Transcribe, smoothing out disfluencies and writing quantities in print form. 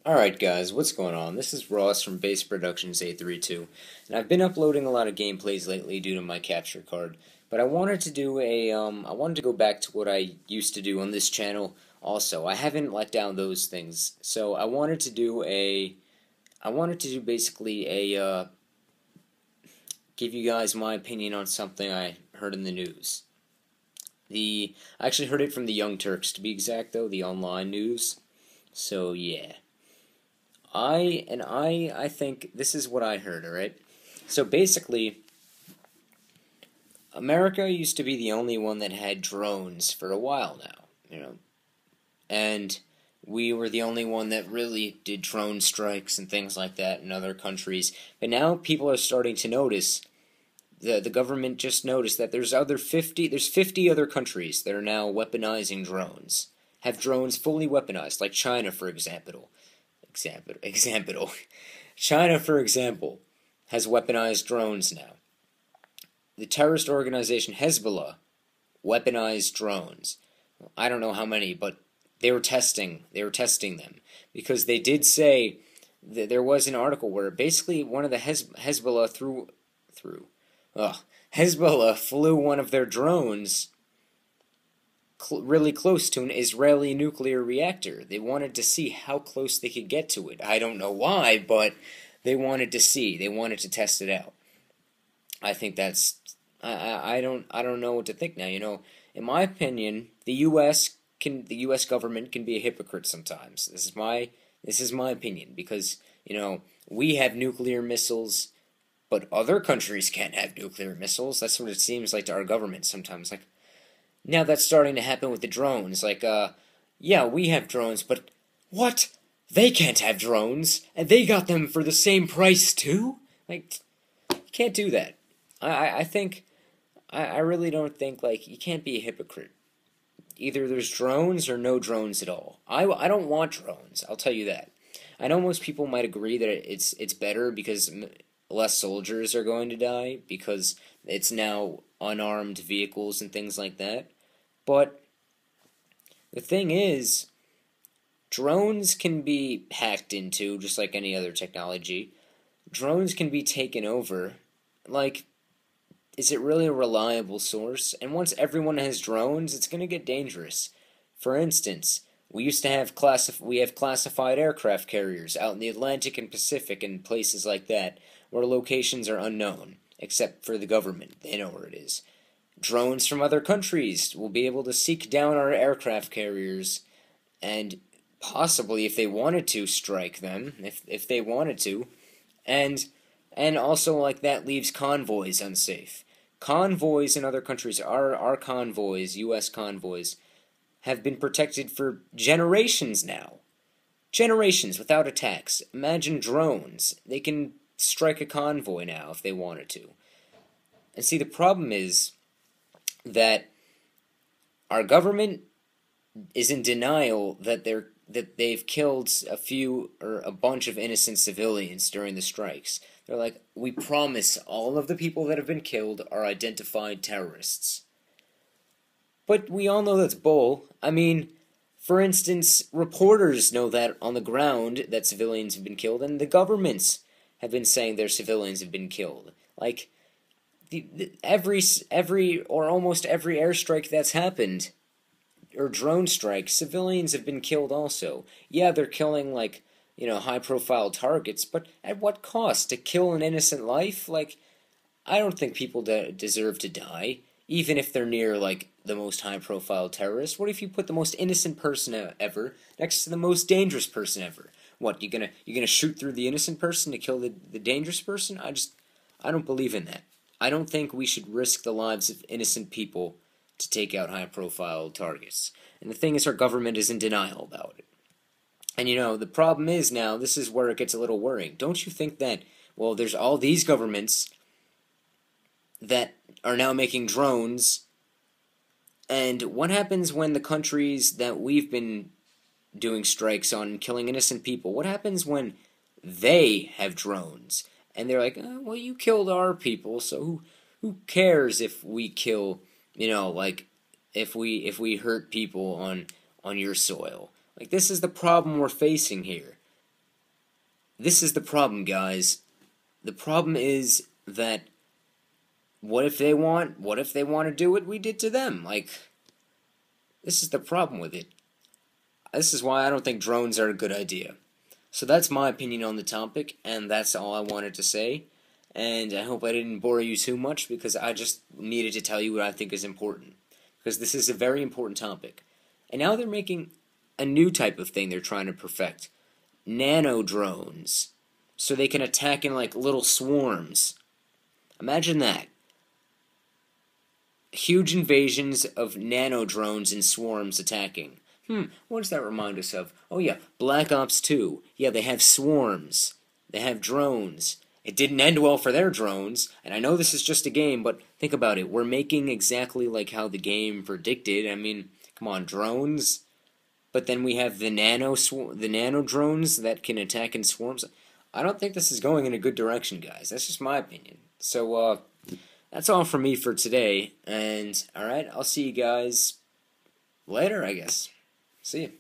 Alright guys, what's going on? This is Ross from Base Productions 832, and I've been uploading a lot of gameplays lately due to my capture card, but I wanted to do I wanted to go back to what I used to do on this channel also. I haven't let down those things, so I wanted to do basically give you guys my opinion on something I heard in the news. I actually heard it from the Young Turks, to be exact though, the online news, so yeah. I think this is what I heard, alright? So basically, America used to be the only one that had drones for a while now, and we were the only one that really did drone strikes and things like that in other countries. But now people are starting to notice, the government just noticed that there's 50 other countries that are now weaponizing drones. Have drones fully weaponized, like China, for example. China, for example, has weaponized drones now. The terrorist organization Hezbollah weaponized drones. I don't know how many, but they were testing them because they did say that there was an article where basically one of the Hezbollah Hezbollah flew one of their drones really close to an Israeli nuclear reactor. They wanted to see how close they could get to it. I don't know why, but they wanted to see. They wanted to test it out. I think that's I don't know what to think now. In my opinion, the U.S. government can be a hypocrite sometimes. This is my opinion because we have nuclear missiles, but other countries can't have nuclear missiles. That's what it seems like to our government sometimes. Like, now that's starting to happen with the drones. Like, yeah, we have drones, but what? They can't have drones, and they got them for the same price too? Like, you can't do that. I really don't think, like, you can't be a hypocrite. Either there's drones or no drones at all. I don't want drones, I'll tell you that. I know most people might agree that it's better because less soldiers are going to die because it's now unarmed vehicles and things like that. But the thing is, drones can be hacked into just like any other technology. Drones can be taken over. Like, is it really a reliable source? And once everyone has drones, it's going to get dangerous. For instance, we used to have classified aircraft carriers out in the Atlantic and Pacific and places like that, where locations are unknown, except for the government. They know where it is. Drones from other countries will be able to seek down our aircraft carriers and possibly, if they wanted to, strike them, if they wanted to. And also, like, that leaves convoys unsafe. Convoys in other countries, our convoys, U.S. convoys, have been protected for generations now. Generations without attacks. Imagine drones. They can strike a convoy now if they wanted to. And see, the problem is that our government is in denial that they've killed a bunch of innocent civilians during the strikes. They're like, we promise all of the people that have been killed are identified terrorists. But we all know that's bull. I mean, for instance, reporters know that on the ground that civilians have been killed, and the governments have been saying their civilians have been killed. Like, every or almost every airstrike that's happened, or drone strike, civilians have been killed also. Yeah, they're killing, like, high-profile targets, but at what cost? To kill an innocent life? Like, I don't think people deserve to die, even if they're near, like, the most high-profile terrorist. What if you put the most innocent person ever next to the most dangerous person ever? What, you gonna shoot through the innocent person to kill the dangerous person? I don't believe in that. I don't think we should risk the lives of innocent people to take out high-profile targets. And the thing is, our government is in denial about it. And the problem is now, this is where it gets a little worrying. Don't you think that, well, there's all these governments that are now making drones, and what happens when the countries that we've been doing strikes on and killing innocent people, what happens when they have drones? And they're like, well, you killed our people, so who cares if we kill, like, if we hurt people on your soil? Like, this is the problem we're facing here. this is the problem, guys. The problem is that what if they want to do what we did to them? Like, this is the problem with it. This is why I don't think drones are a good idea. So that's my opinion on the topic, and that's all I wanted to say. And I hope I didn't bore you too much, because I just needed to tell you what I think is important. Because this is a very important topic. And now they're making a new type of thing they're trying to perfect. Nano drones. So they can attack in like little swarms. Imagine that. Huge invasions of nano drones in swarms attacking. What does that remind us of? Oh yeah, Black Ops 2. Yeah, they have swarms. They have drones. It didn't end well for their drones, and I know this is just a game, but think about it. We're making exactly like how the game predicted. I mean, come on, drones. But then we have the nano drones that can attack in swarms. I don't think this is going in a good direction, guys. That's just my opinion. So, that's all from me for today. And, alright, I'll see you guys later, I guess. See you.